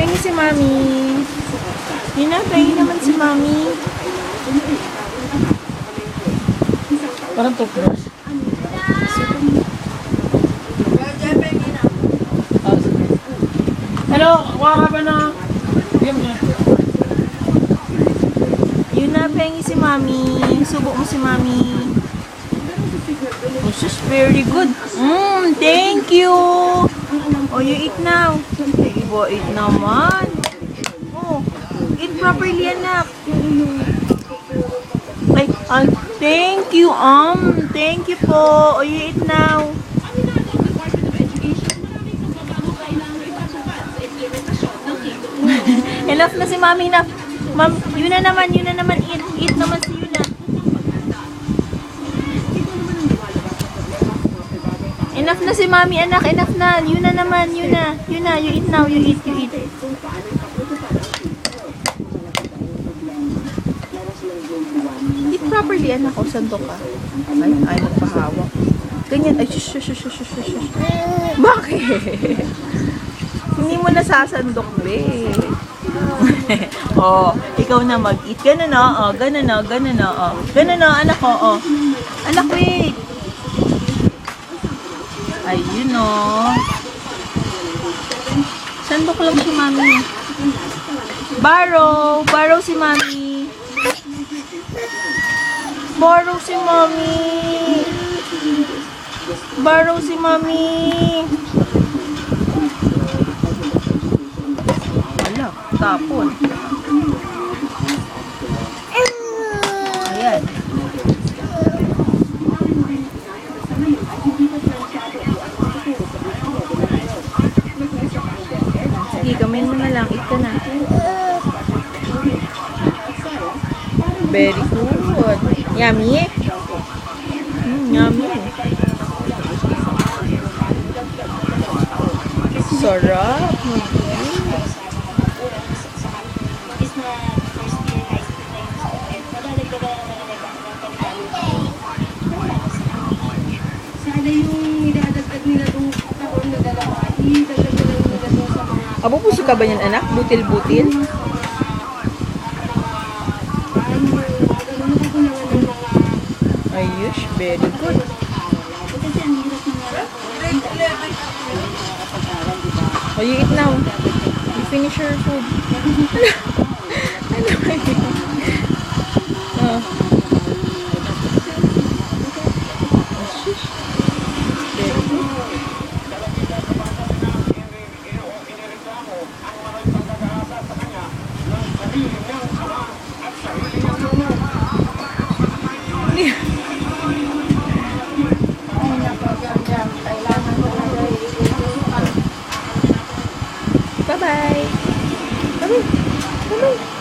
pahingi si Mami. Yun na, pahingi naman si Mami. Parang toothbrush. Hello, wala ba na? Yun na, pahingi si Mami. Subok mo si Mami. Oh, she's very good. Thank you. Oh, you eat now. Ibo, eat naman. Oh, eat properly, anak. Ay, thank you, Thank you po. Oh, you eat now. Enough na si Mami, enough. Ma'am, yun na naman, eat. Eat naman si Yuna. Enough na si Mami, anak, enough na. Yun na naman, you eat now, you eat. Eat properly, anak, o sandok ka. Ay, nagpahawak. Ganyan, ay, shush. Bakit? Hindi mo nasasandok, be. Oh, ikaw na mag-eat. Ganun na, ganun na. Ganun na, anak, Anak, wait. Ayun, Sandok lang si Mami. Borrow si Mami. Borrow si Mami. Wala, tapon. Ayan. Sige, gawin mo na lang. Eat ka na. Very good. Yummy. Yummy. Sarap. Sana yung nidadagdag nila itong taon na dalawa, idadagdag nila ito sa mga Abo, puso ka ba yan, anak? Butil-butil? Ayos, very good. kasi ang hirap Oh, you eat now. You finish your food. Ano ba yun? Oh. Shush. Very good. Bye-bye. Bye-bye.